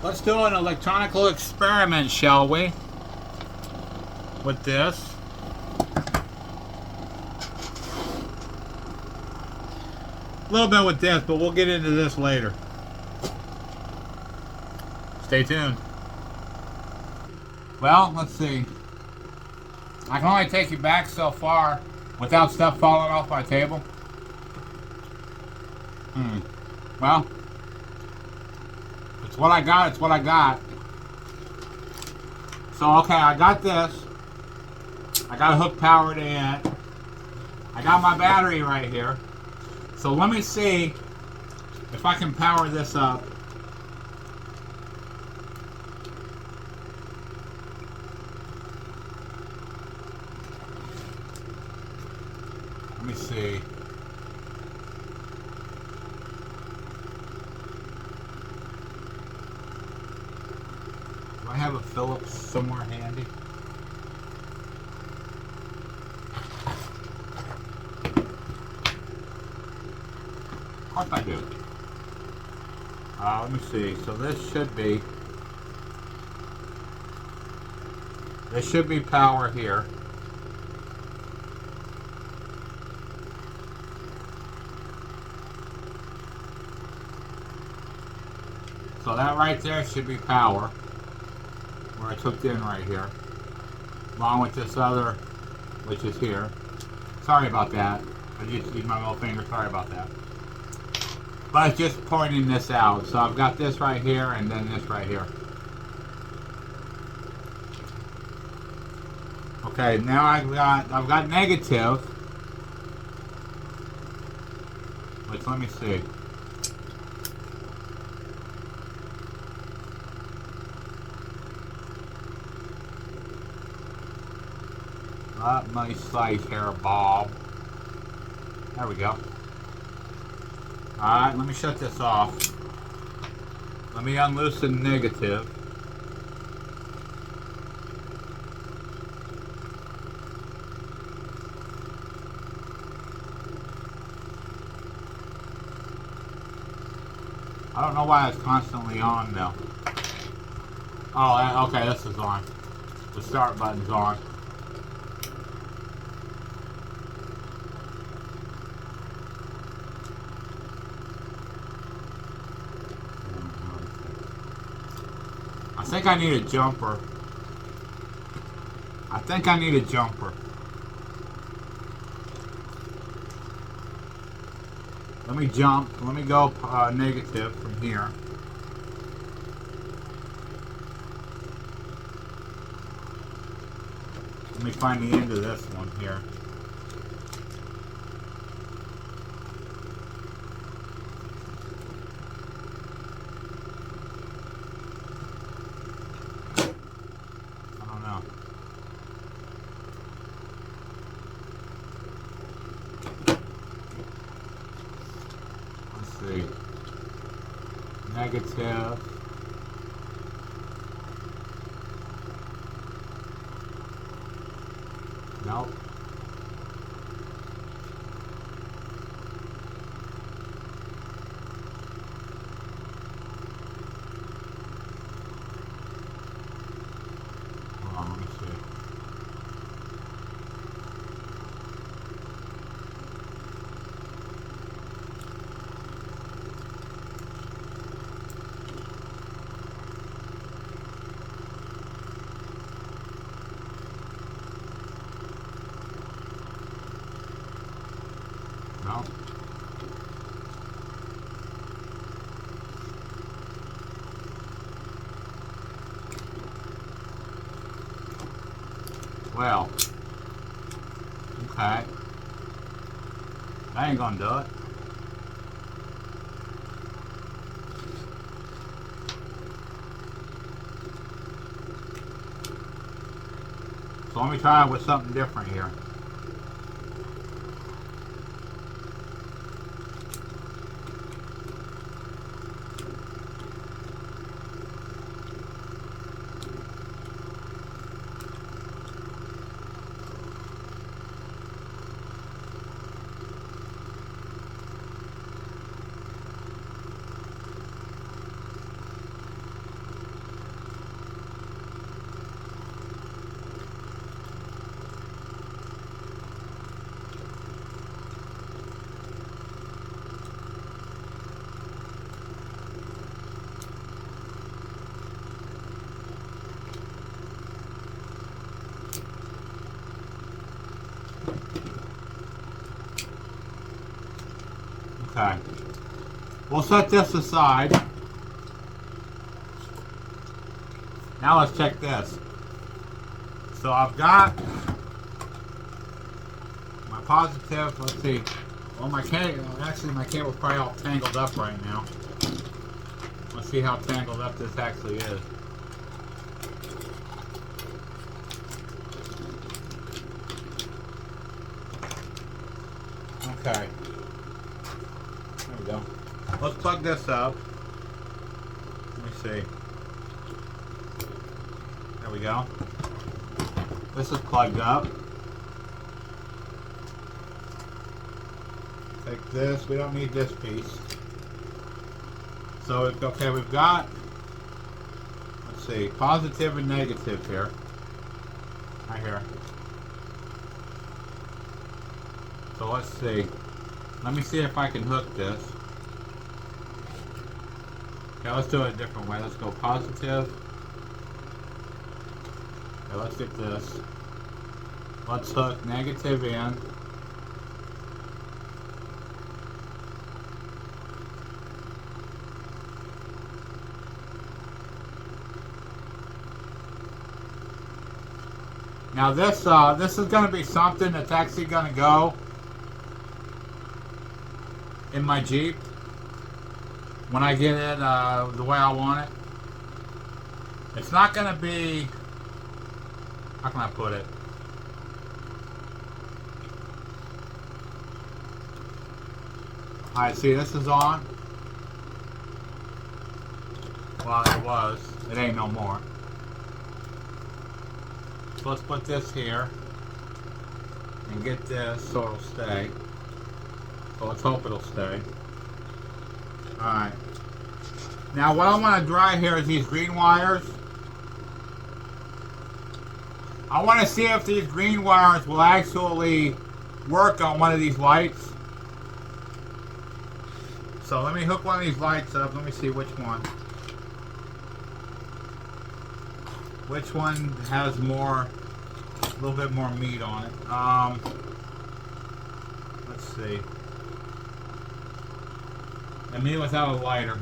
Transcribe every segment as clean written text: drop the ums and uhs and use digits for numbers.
Let's do an electronical experiment, shall we? With this. A little bit with this, but we'll get into this later. Stay tuned. Well, let's see. I can only take you back so far without stuff falling off my table. Well, it's what I got, it's what I got. So, okay, I got this. I got a hook power to it. I got my battery right here. So let me see if I can power this up. Let me see. Do I have a Phillips somewhere handy? Of course I do. Let me see. So this should be power here. So that right there should be power, where it's hooked in right here, along with this other, which is here. Sorry about that. I just used my middle finger. Sorry about that. But it's just pointing this out. So I've got this right here, and then this right here. Okay, now I've got negative. Which, let me see. My slice here, Bob. There we go. Alright, let me shut this off. Let me unloosen negative. I don't know why it's constantly on though. Oh, okay, this is on. The start button's on. I think I need a jumper. I think I need a jumper. Let me jump. Let me go negative from here. Let me find the end of this one here. I don't know. Let's see. Negative. Nope. Hold on, let me see. No. Well. Okay. That ain't gonna do it. So let me try it with something different here. Okay. We'll set this aside. Now let's check this. So I've got my positive, let's see. Well, my cable, actually my cable's probably all tangled up right now. Let's see how tangled up this actually is. Okay. There we go. Let's plug this up. Let me see. There we go. This is plugged up. Take this. We don't need this piece. So, okay, we've got, let's see, positive and negative here. Right here. So let's see. Let me see if I can hook this. Okay, let's do it a different way. Let's go positive. Okay, let's get this. Let's hook negative in. Now this is going to be something that's actually going to go in my Jeep when I get it the way I want it. It's not going to be, how can I put it? Alright, see, this is on. Well, it was. It ain't no more. So let's put this here and get this so it'll stay. So let's hope it'll stay. Alright. Now what I want to dry here is these green wires. I want to see if these green wires will actually work on one of these lights. So let me hook one of these lights up. Let me see which one. Which one has more, a little bit more meat on it? Let's see. And me without a lighter.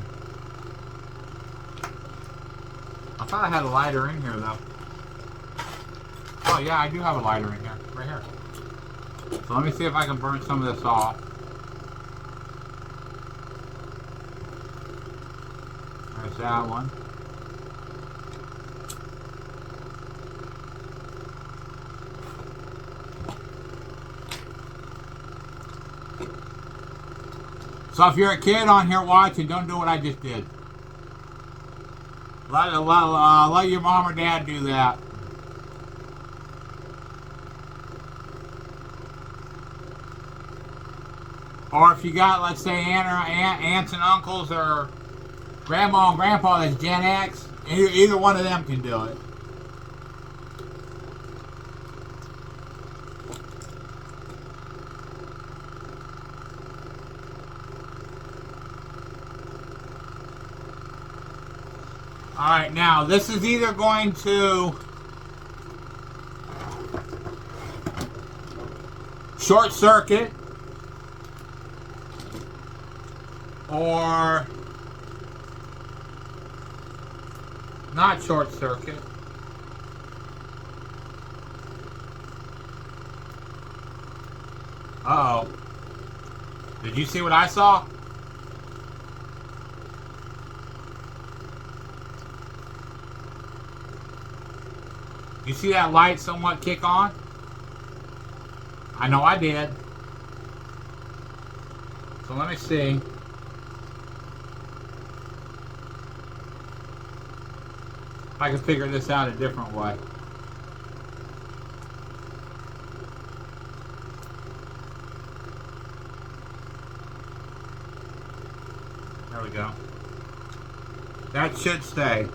I thought I had a lighter in here though. Oh yeah, I do have a lighter in here, right here. So let me see if I can burn some of this off. There's that one. So if you're a kid on here watching, don't do what I just did. Let your mom or dad do that. Or if you got, let's say, aunts and uncles or grandma and grandpa that's Gen X, either one of them can do it. Alright, now this is either going to short circuit or not short circuit. Uh-oh. Did you see what I saw? You see that light somewhat kick on? I know I did. So let me see. If I can figure this out a different way. There we go. That should stay.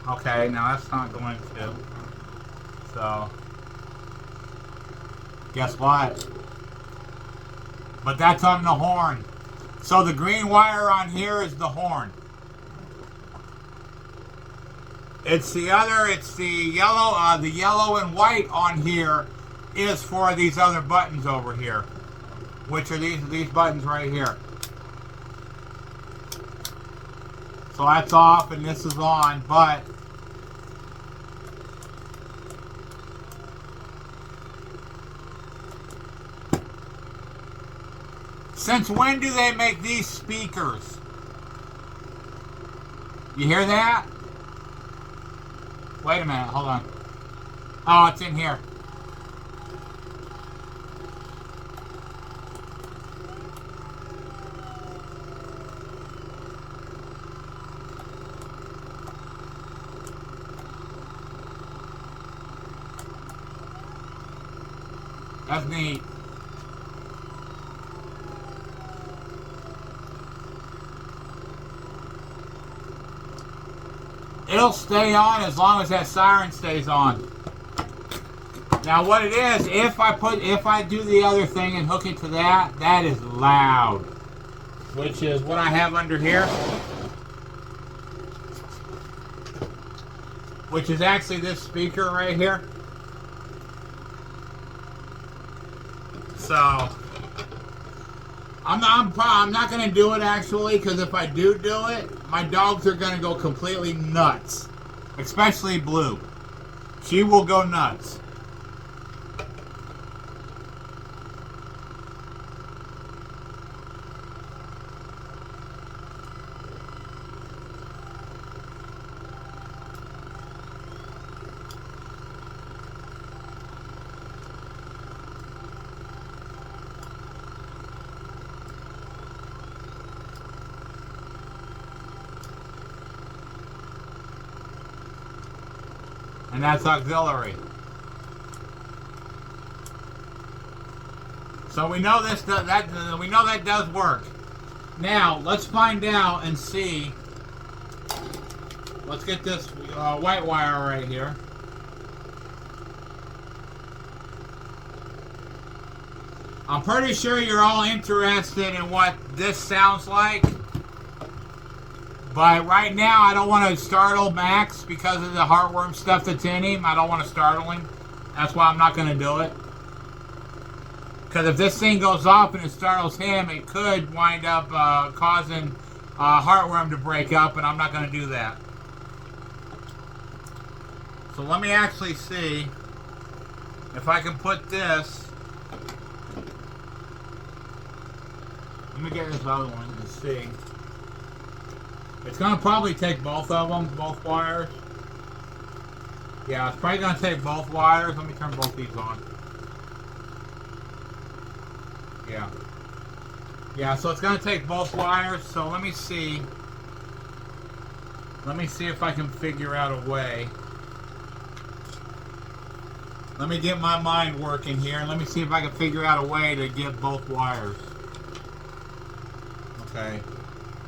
Okay, now that's not going to. So, guess what? But that's on the horn. So the green wire on here is the horn. It's the other, it's the yellow and white on here is for these other buttons over here. which are these buttons right here. So that's off and this is on, but since when do they make these speakers? You hear that? Wait a minute, hold on. Oh, it's in here. That's neat. It'll stay on as long as that siren stays on. Now what it is, if I do the other thing and hook it to that, that is loud. Which is what I have under here. Which is actually this speaker right here. So I'm not gonna do it actually, because if I do it, my dogs are gonna go completely nuts. Especially Blue. She will go nuts. And that's auxiliary. So we know we know that does work. Now let's find out and see. Let's get this white wire right here. I'm pretty sure you're all interested in what this sounds like. But right now, I don't want to startle Max because of the heartworm stuff that's in him. I don't want to startle him. That's why I'm not going to do it. Because if this thing goes off and it startles him, it could wind up causing heartworm to break up, and I'm not going to do that. So let me actually see if I can put this. Let me get this other one and see. It's going to probably take both of them, both wires. Yeah, it's probably going to take both wires. Let me turn both these on. Yeah. Yeah, so it's going to take both wires. So let me see. Let me see if I can figure out a way. Let me get my mind working here. Let me see if I can figure out a way to get both wires. Okay.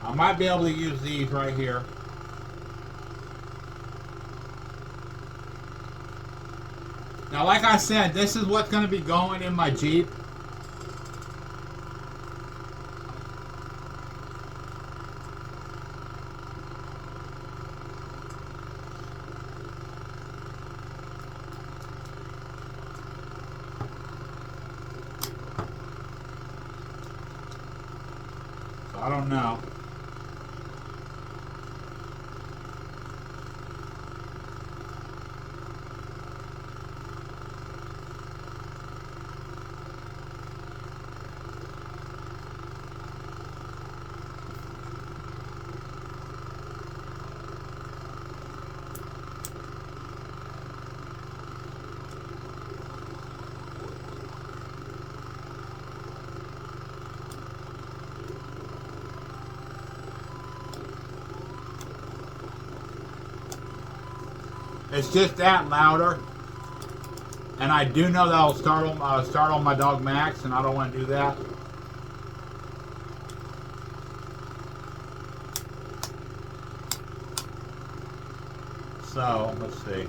I might be able to use these right here. Now, like I said, this is what's going to be going in my Jeep. So I don't know. It's just that louder, and I do know that'll startle my dog Max, and I don't want to do that. So let's see.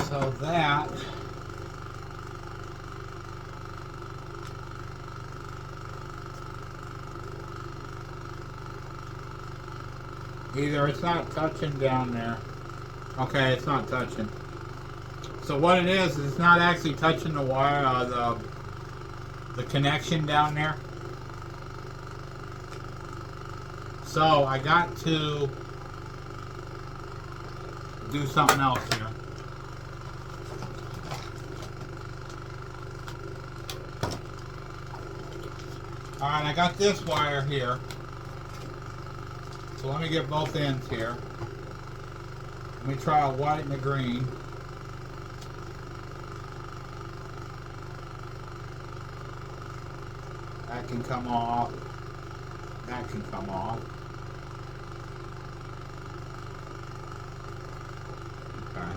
So that. Either it's not touching down there. Okay, it's not touching. So what it is it's not actually touching the wire, the connection down there. So I got to do something else here. Alright, I got this wire here. So let me get both ends here. Let me try a white and a green. That can come off. That can come off. Okay.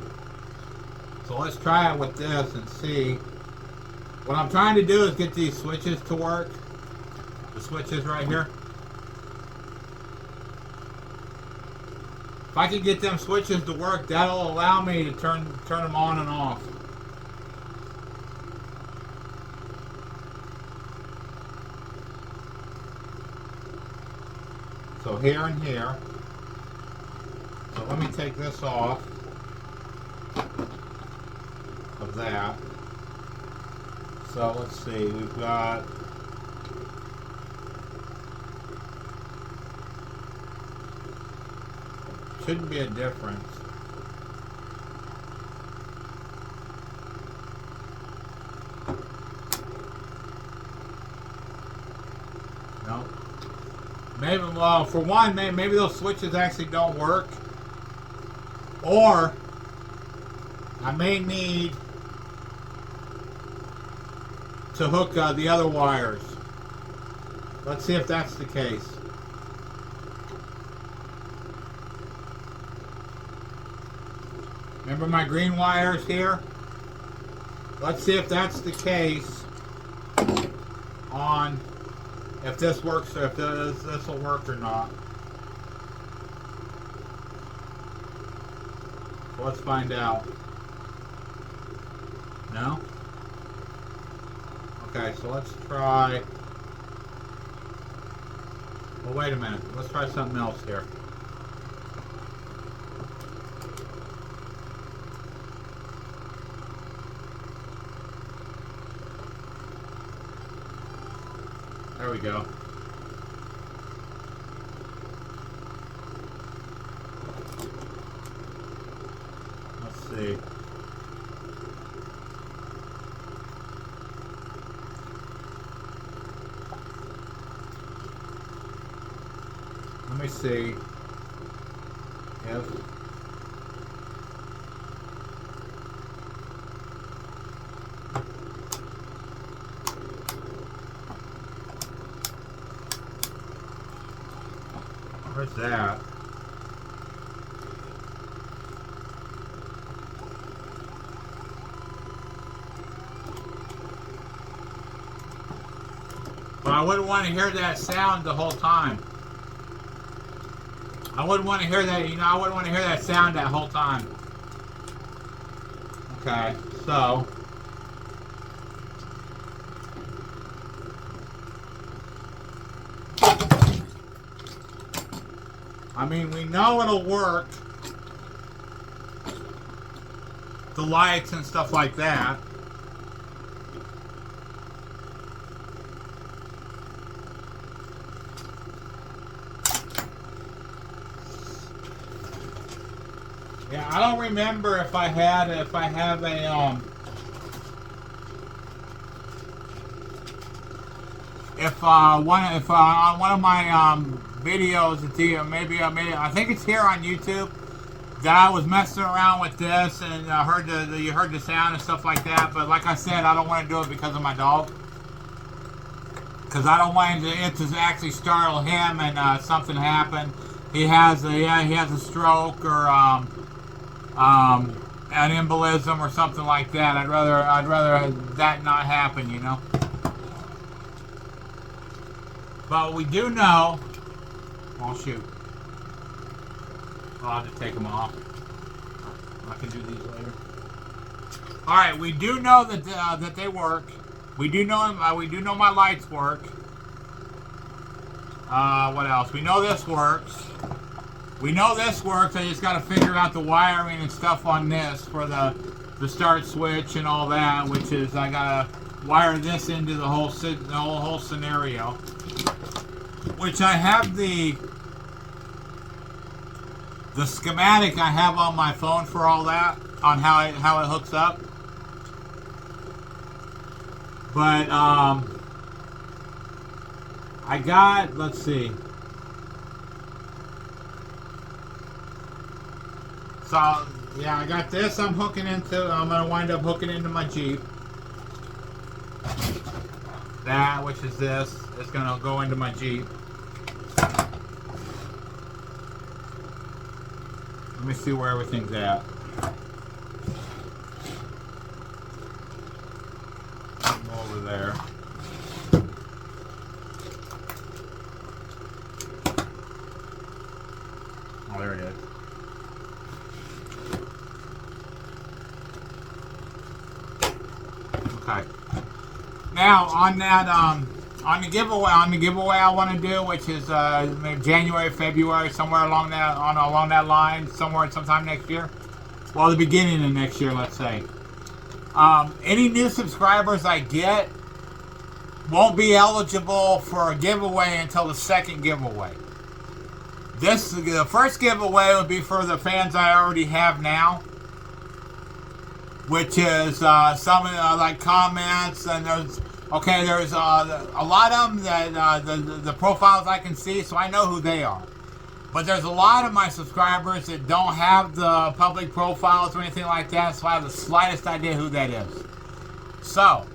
So let's try it with this and see. What I'm trying to do is get these switches to work. The switches right here. If I can get them switches to work, that'll allow me to turn them on and off. So here and here. So let me take this off of that. So let's see, we've got shouldn't be a difference. No. Maybe, well, for one, maybe those switches actually don't work. Or I may need to hook the other wires. Let's see if that's the case. Remember my green wires here? Let's see if that's the case on if this works, or if this will work or not. So let's find out. No? Okay, so let's try. Well, wait a minute. Let's try something else here. There we go. Let's see. Let me see if where's that? But I wouldn't want to hear that sound the whole time. I wouldn't want to hear that, I wouldn't want to hear that sound that whole time. Okay, so I mean, we know it'll work. The lights and stuff like that. Yeah, I don't remember if I have a on one of my videos at the maybe I think it's here on YouTube that I was messing around with this and you heard the sound and stuff like that. But like I said, I don't want to do it because of my dog, because I don't want it to actually startle him and something happen. He has a stroke or an embolism or something like that. I'd rather that not happen, But we do know. Oh shoot! I'll have to take them off. I can do these later. All right, we do know that they work. We do know my lights work. What else? We know this works. We know this works. I just got to figure out the wiring and stuff on this for the the start switch and all that, which is I gotta wire this into the whole scenario, which I have the schematic I have on my phone for all that, on how it hooks up. But I got, let's see. So yeah, I got this. I'm gonna wind up hooking into my Jeep. That, which is this, is gonna go into my Jeep. Let me see where everything's at. Over there. Oh, there it is. Okay. Now on that, on the giveaway I want to do, which is maybe January, February, somewhere along that line, sometime next year. Well, the beginning of next year, let's say. Any new subscribers I get won't be eligible for a giveaway until the second giveaway. The first giveaway would be for the fans I already have now, which is some like comments, and there's a lot of them that the profiles I can see, so I know who they are. But there's a lot of my subscribers that don't have the public profiles or anything like that, so I have the slightest idea who that is. So,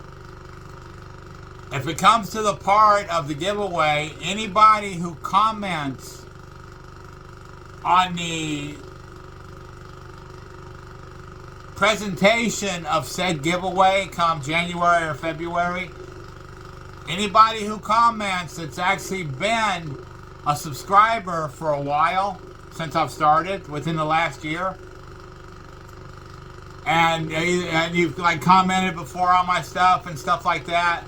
if it comes to the part of the giveaway, anybody who comments on the presentation of said giveaway come January or February, anybody who comments that's actually been a subscriber for a while, since I've started, within the last year, and you've like commented before on my stuff and stuff like that,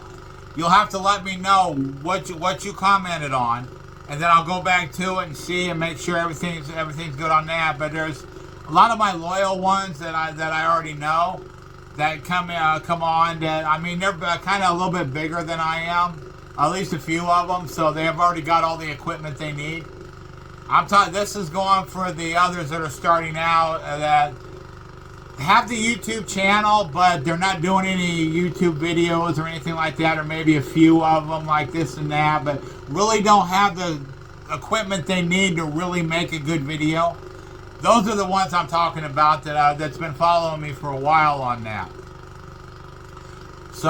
you'll have to let me know what you commented on, and then I'll go back to it and see and make sure everything's good on that. But there's a lot of my loyal ones that I already know that come on. That, I mean, they're kind of a little bit bigger than I am. At least a few of them, so they have already got all the equipment they need. This is going for the others that are starting out that have the YouTube channel, but they're not doing any YouTube videos or anything like that, or maybe a few of them like this and that, but really don't have the equipment they need to really make a good video. Those are the ones I'm talking about that's been following me for a while on that. So,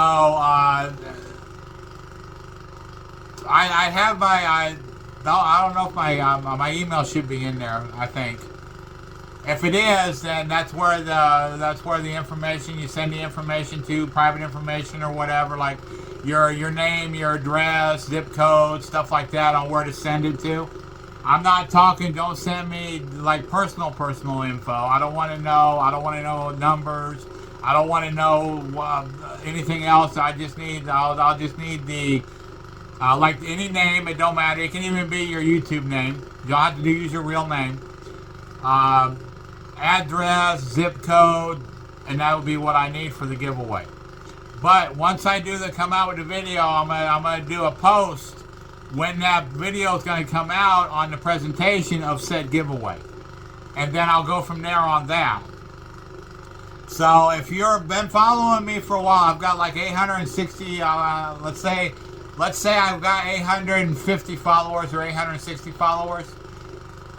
I have I don't know if my email should be in there. I think if it is, then that's where the information you send the information to, private information or whatever, like your name, your address, zip code, stuff like that, on where to send it to. I'm not talking. Don't send me like personal info. I don't want to know numbers. I don't want to know anything else. I'll just need the. Like any name, it don't matter. It can even be your YouTube name. You don't have to use your real name. Address, zip code, and that would be what I need for the giveaway. But once I come out with the video, I'm gonna do a post when that video is gonna come out on the presentation of said giveaway, and then I'll go from there on that. So if you've been following me for a while, I've got like 860. Let's say I've got 850 followers or 860 followers.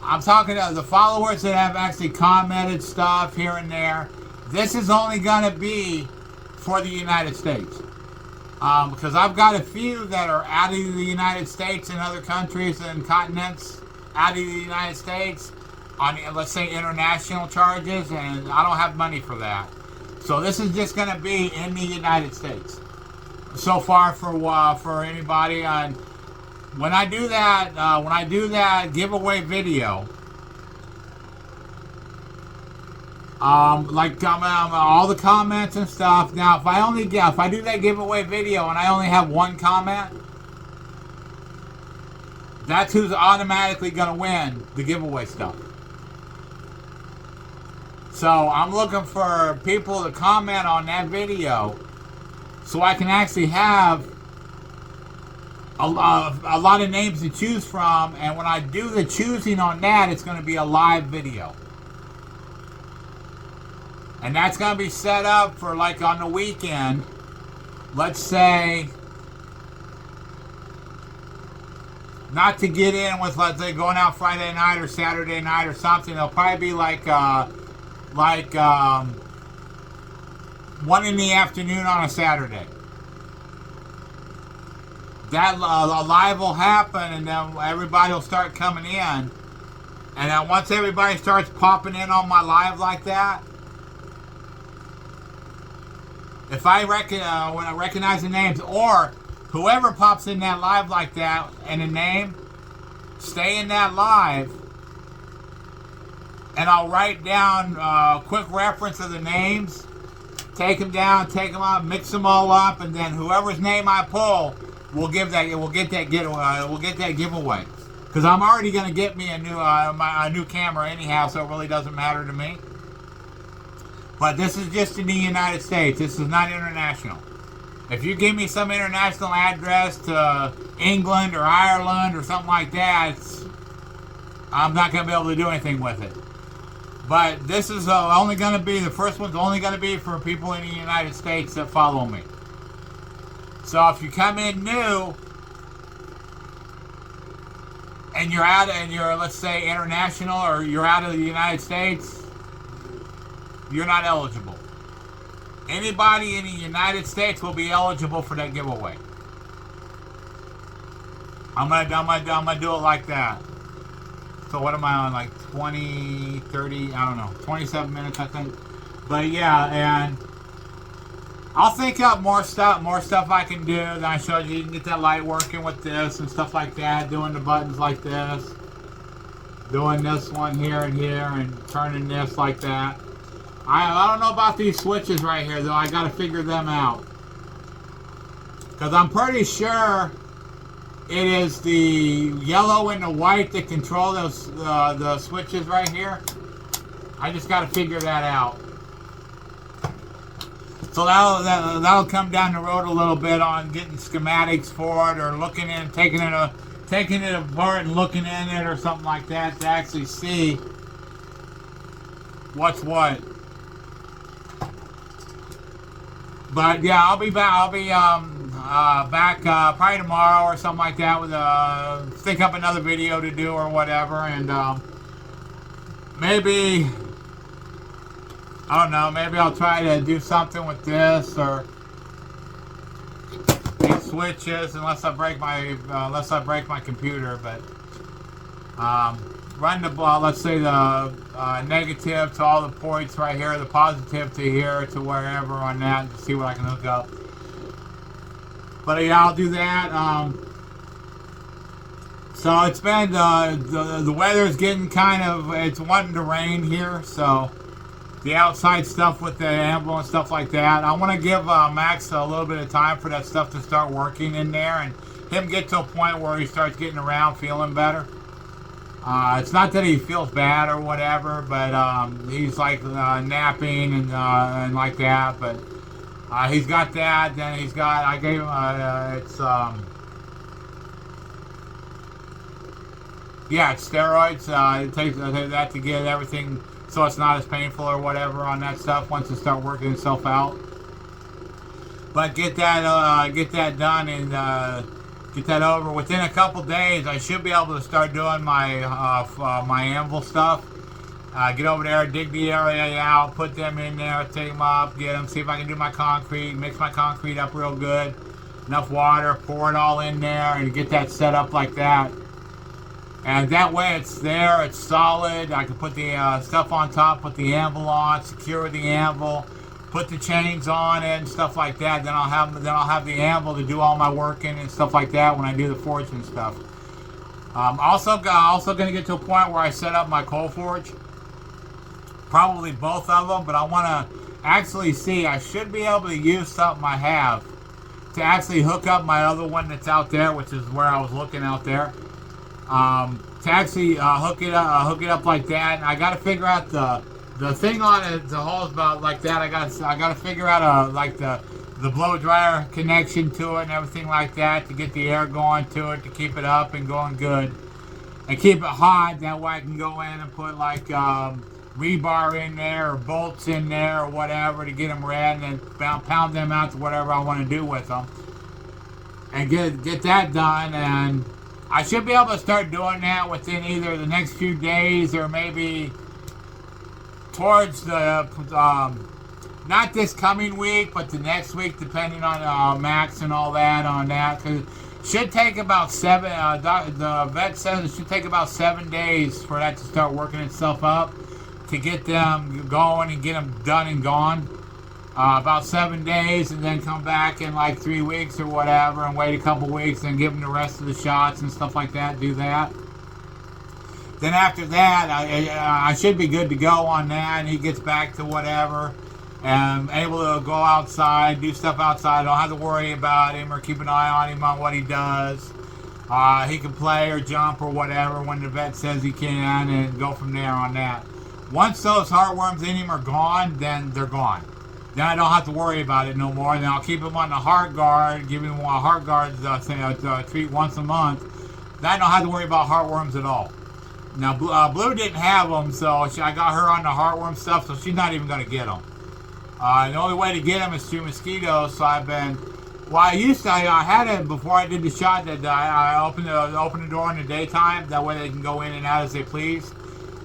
I'm talking to the followers that have actually commented stuff here and there. This is only going to be for the United States. Because I've got a few that are out of the United States and other countries and continents, out of the United States, on, let's say, international charges, and I don't have money for that. So this is just going to be in the United States. So far for anybody, and when I do that giveaway video, like all the comments and stuff. Now, if I do that giveaway video and I only have one comment, that's who's automatically gonna win the giveaway stuff. So I'm looking for people to comment on that video so I can actually have a lot of names to choose from. And when I do the choosing on that, it's going to be a live video. And that's going to be set up for like on the weekend. Let's say, not to get in with, let's say, going out Friday night or Saturday night or something. It'll probably be like 1 in the afternoon on a Saturday. That live will happen, and then everybody will start coming in. And then once everybody starts popping in on my live like that, if I when I recognize the names, or whoever pops in that live like that and a name, stay in that live, and I'll write down a quick reference of the names, take them down, take them out, mix them all up, and then whoever's name I pull, we'll get that giveaway. Because I'm already gonna get me a new camera anyhow, so it really doesn't matter to me. But this is just in the United States. This is not international. If you give me some international address to England or Ireland or something like that, I'm not going to be able to do anything with it. But this is only going to be, the first one's only going to be for people in the United States that follow me. So if you come in new and you're let's say, international, or you're out of the United States, you're not eligible. Anybody in the United States will be eligible for that giveaway. I'm gonna do it like that. So what am I on, like 20, 30, I don't know, 27 minutes I think. But yeah, and I'll think up more stuff I can do. Then I showed you can get that light working with this and stuff like that, doing the buttons like this, doing this one here and here, and turning this like that. I don't know about these switches right here, though. I got to figure them out. Because I'm pretty sure it is the yellow and the white that control those the switches right here. I just got to figure that out. So that'll come down the road a little bit on getting schematics for it, or looking in, taking it apart and looking in it or something like that to actually see what's what. But yeah, I'll be back probably tomorrow or something like that with think up another video to do or whatever, and maybe, I don't know, maybe I'll try to do something with this or these switches, unless I break my computer. But run the let's say the negative to all the points right here, the positive to here, to wherever on that, to see what I can hook up. But yeah, I'll do that. So it's been the weather's getting it's wanting to rain here, so the outside stuff with the anvil and stuff like that, I want to give Max a little bit of time for that stuff to start working in there, and him get to a point where he starts getting around, feeling better. It's not that he feels bad or whatever, but he's like napping and like that. But he's got that. Then he's got, I gave him it's steroids. It takes that to get everything so it's not as painful or whatever on that stuff once it starts working itself out. But get that done and get that over. Within a couple days, I should be able to start doing my my anvil stuff. Get over there, dig the area out, put them in there, take them up, get them, see if I can do my concrete, mix my concrete up real good, enough water, pour it all in there, and get that set up like that. And that way it's there, it's solid. I can put the stuff on top, put the anvil on, secure the anvil, put the chains on it and stuff like that. Then I'll have the anvil to do all my working and stuff like that when I do the forge and stuff. Also going to get to a point where I set up my coal forge. Probably both of them, but I want to actually see. I should be able to use something I have to actually hook up my other one that's out there, which is where I was looking out there. To actually hook it up like that. And I got to figure out the the thing on it, the hose about like that, I got to figure out like the blow dryer connection to it and everything like that to get the air going to it to keep it up and going good and keep it hot. That way I can go in and put like rebar in there or bolts in there or whatever to get them red and then pound them out to whatever I want to do with them and get that done. And I should be able to start doing that within either the next few days or maybe towards the not this coming week, but the next week, depending on Max and all that on that. Cause it should take about the vet says it should take about 7 days for that to start working itself up to get them going and get them done and gone. About 7 days, and then come back in like 3 weeks or whatever, and wait a couple weeks and give them the rest of the shots and stuff like that. Do that. Then after that, I should be good to go on that, and he gets back to whatever, and able to go outside, do stuff outside. I don't have to worry about him or keep an eye on him on what he does. He can play or jump or whatever when the vet says he can, and go from there on that. Once those heartworms in him are gone, then they're gone. Then I don't have to worry about it no more. Then I'll keep him on the heart guard, give him a heart guard treat once a month. Then I don't have to worry about heartworms at all. Now, Blue didn't have them, so I got her on the heartworm stuff, so she's not even going to get them. The only way to get them is through mosquitoes, so I've been... Well, I had it before I did the shot that I opened the door in the daytime. That way they can go in and out as they please.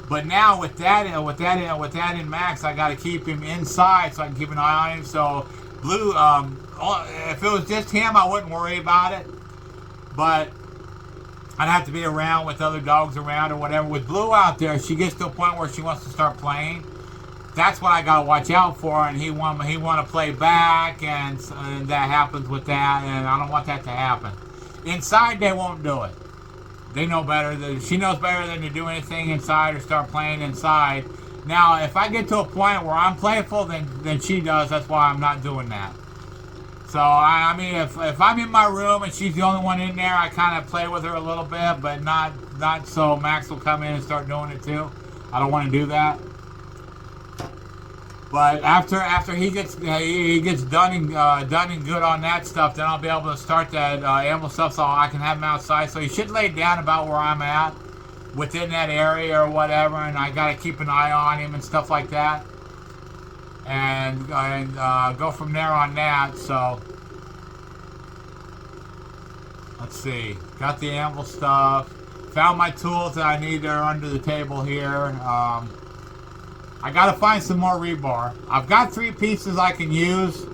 But now with that in Max, I got to keep him inside so I can keep an eye on him. So Blue, if it was just him, I wouldn't worry about it. But I'd have to be around with other dogs around or whatever. With Blue out there, she gets to a point where she wants to start playing. That's what I got to watch out for. And he want to play back, and that happens with that. And I don't want that to happen. Inside, they won't do it. They know better. She knows better than to do anything inside or start playing inside. Now, if I get to a point where I'm playful, then she does. That's why I'm not doing that. So, I mean, if I'm in my room and she's the only one in there, I kind of play with her a little bit, but not so Max will come in and start doing it too. I don't want to do that. But after he gets done and good on that stuff, then I'll be able to start that animal stuff so I can have him outside. So he should lay down about where I'm at, within that area or whatever, and I got to keep an eye on him and stuff like that, and go from there on that. So let's see, got the animal stuff, found my tools that I need. They're under the table here. I gotta find some more rebar. I've got 3 pieces I can use,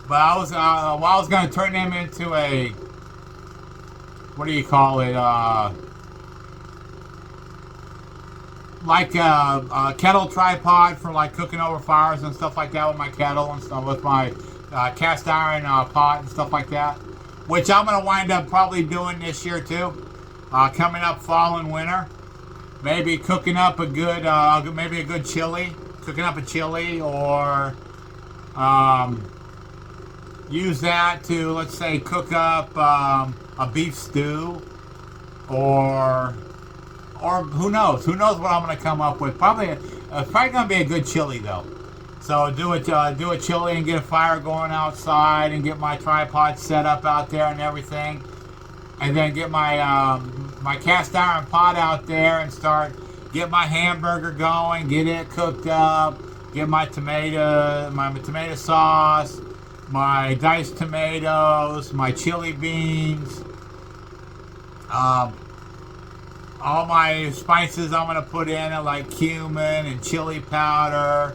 but I was gonna turn them into a, what do you call it? Like a kettle tripod for like cooking over fires and stuff like that with my kettle and stuff, with my cast iron pot and stuff like that, which I'm gonna wind up probably doing this year too, coming up fall and winter. Maybe cooking up a good, maybe a good chili. Cooking up a chili, or use that to, let's say, cook up a beef stew, or who knows? Who knows what I'm going to come up with? Probably going to be a good chili though. So do a chili and get a fire going outside, and get my tripod set up out there and everything. And then get my my cast iron pot out there and get my hamburger going, get it cooked up, get my tomato sauce, my diced tomatoes, my chili beans, all my spices I'm gonna put in it, like cumin and chili powder.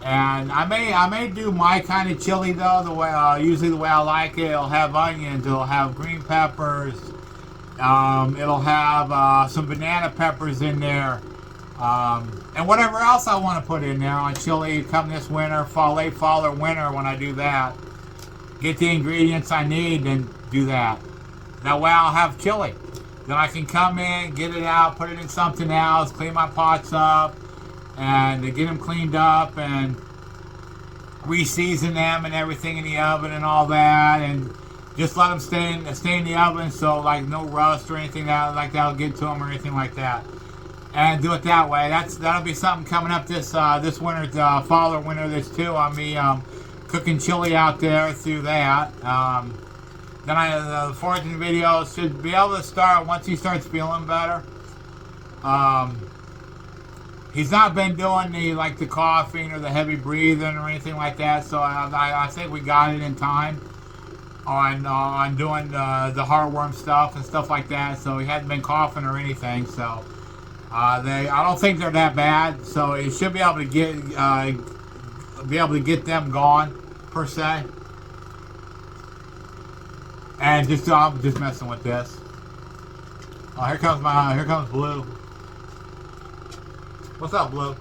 And I may do my kind of chili though, the way usually the way I like it. It'll have onions, it'll have green peppers, it'll have some banana peppers in there, and whatever else I want to put in there on chili come this winter, late fall or winter. When I do that, get the ingredients I need and do that. That way I'll have chili. Then I can come in, get it out, put it in something else, clean my pots up, and to get them cleaned up and re-season them and everything in the oven and all that, and just let them stay in the oven, so like no rust or anything like that will get to them or anything like that. and do it that way. That'll be something coming up this winter, fall or winter. This too on me cooking chili out there through that. Then the foraging video should be able to start once he starts feeling better. He's not been doing the coughing or the heavy breathing or anything like that, so I think we got it in time on doing the heartworm stuff and stuff like that. So he hadn't been coughing or anything. So I don't think they're that bad. So he should be able to get them gone per se. And I'm just messing with this. Oh, here comes Blue. What's up, Blue?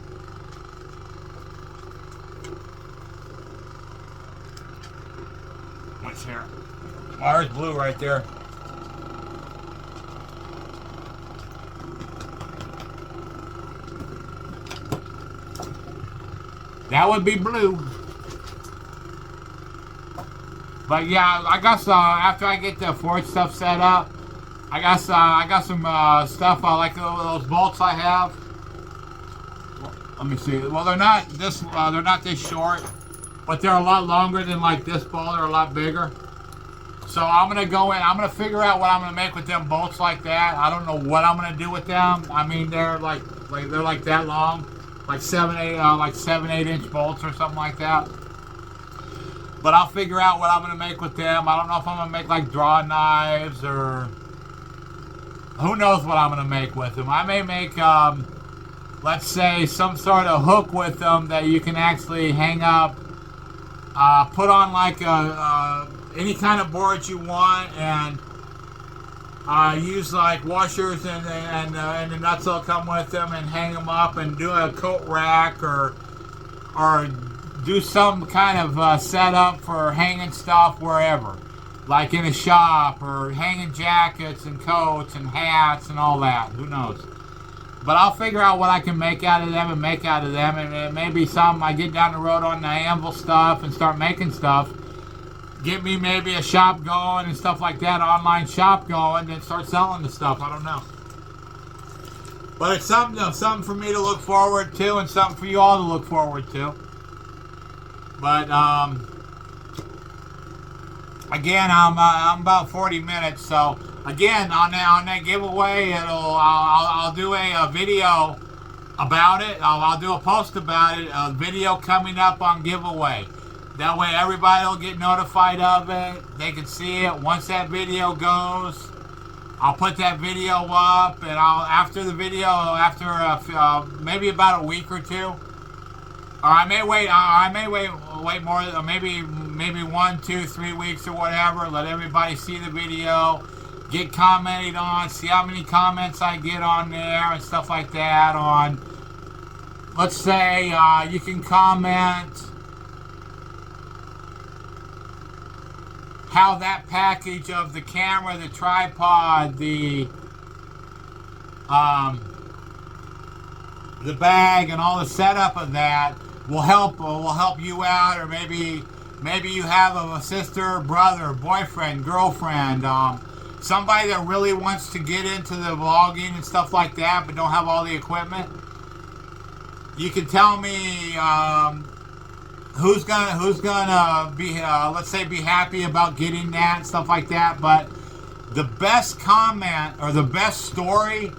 What's here? Oh, there's Blue right there. That would be Blue. But yeah, I guess after I get the forage stuff set up, I got some stuff like those bolts I have. Let me see. Well, they're not this short, but they're a lot longer than like this bolt. They're a lot bigger. So I'm gonna go in. I'm gonna figure out what I'm gonna make with them bolts like that. I don't know what I'm gonna do with them. I mean, they're like that long, like 7-8 inch bolts or something like that. But I'll figure out what I'm going to make with them. I don't know if I'm going to make like draw knives or who knows what I'm going to make with them. I may make, let's say, some sort of hook with them that you can actually hang up, put on like any kind of board you want, and use like washers and the nuts will come with them, and hang them up and do a coat rack or do some kind of setup for hanging stuff wherever, like in a shop or hanging jackets and coats and hats and all that. Who knows? But I'll figure out what I can make out of them and it may be something I get down the road on the anvil stuff and start making stuff. Get me maybe a shop going and stuff like that, online shop going, and start selling the stuff. I don't know. But it's something for me to look forward to and something for you all to look forward to. But again, I'm about 40 minutes. So again, on that giveaway, I'll do a video about it. I'll do a post about it. A video coming up on giveaway. That way, everybody will get notified of it. They can see it. Once that video goes, I'll put that video up, and after maybe about a week or two. Or I may wait more, maybe 1, 2, 3 weeks or whatever. Let everybody see the video, get commented on, see how many comments I get on there and stuff like that. On, let's say you can comment how that package of the camera, the tripod, the bag, and all the setup of that will help you out, or maybe you have a sister, brother, boyfriend, girlfriend, somebody that really wants to get into the vlogging and stuff like that, but don't have all the equipment. You can tell me who's gonna be let's say be happy about getting that and stuff like that. But the best comment or the best story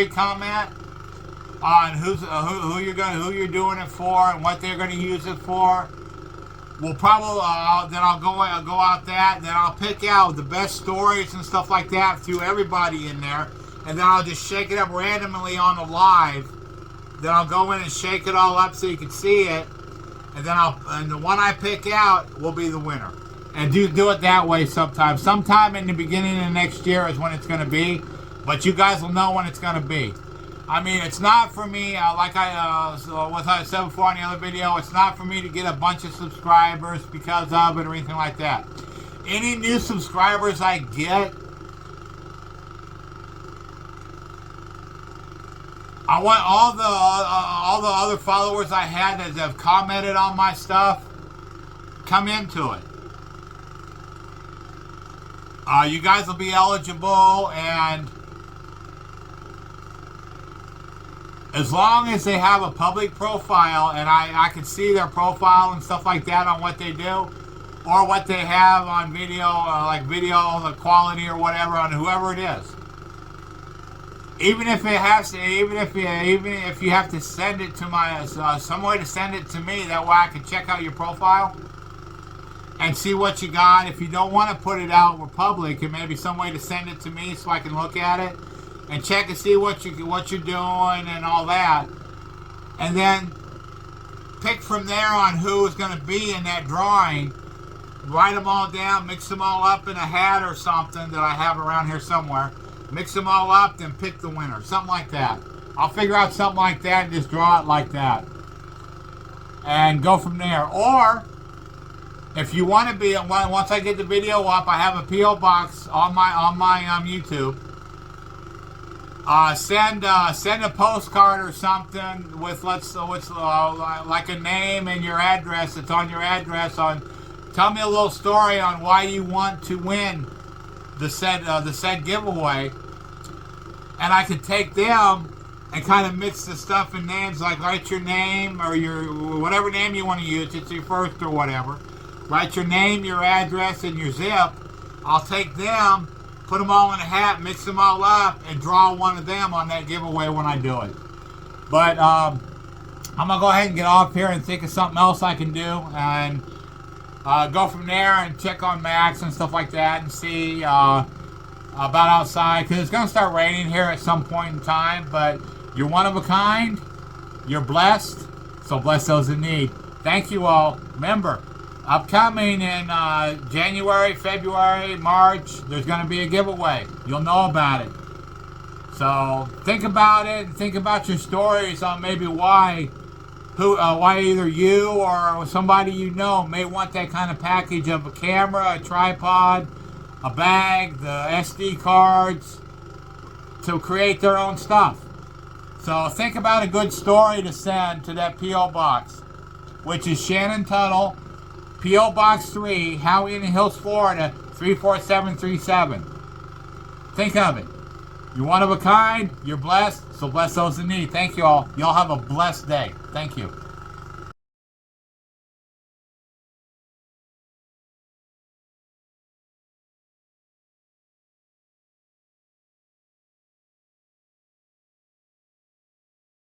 comment on who you're doing it for and what they're going to use it for will probably then I'll go out that, then I'll pick out the best stories and stuff like that through everybody in there, and then I'll just shake it up randomly on the live. Then I'll go in and shake it all up so you can see it, and then the one I pick out will be the winner. And do it that way sometime. Sometime in the beginning of next year is when it's going to be, but you guys will know when it's going to be. I mean, it's not for me, like I said before in the other video, it's not for me to get a bunch of subscribers because of it or anything like that. Any new subscribers I get, I want all the other followers I had that have commented on my stuff come into it. You guys will be eligible, and as long as they have a public profile and I can see their profile and stuff like that on what they do, or what they have on video, like video, the quality or whatever on whoever it is. Even if it has to, even if you have to send it to my, some way to send it to me, that way I can check out your profile and see what you got. If you don't want to put it out with public, it may be some way to send it to me so I can look at it and check and see what you're doing and all that, and then pick from there on who is going to be in that drawing. Write them all down, mix them all up in a hat or something that I have around here somewhere. Mix them all up, then pick the winner. Something like that. I'll figure out something like that and just draw it like that. And go from there. Or, if you want to be, once I get the video up, I have a P.O. box on my YouTube. Send a postcard or something with like a name and your address. It's on your address. Tell me a little story on why you want to win the said giveaway, and I can take them and kind of mix the stuff in names, like write your name or your whatever name you want to use. It's your first or whatever. Write your name, your address, and your zip. I'll take them, put them all in a hat, mix them all up, and draw one of them on that giveaway when I do it. But I'm gonna go ahead and get off here and think of something else I can do, and go from there and check on Max and stuff like that and see about outside, because it's going to start raining here at some point in time. But you're one of a kind, you're blessed, so bless those in need. Thank you all. Remember, upcoming in January, February, March, there's going to be a giveaway. You'll know about it. So think about it and think about your stories on maybe why either you or somebody you know may want that kind of package of a camera, a tripod, a bag, the SD cards, to create their own stuff. So think about a good story to send to that P.O. Box, which is Shannon Tuttle, P.O. Box 3, Howey, Hills, Florida, 34737. Think of it. You're one of a kind, you're blessed, so bless those in need. Thank you all. Y'all have a blessed day. Thank you.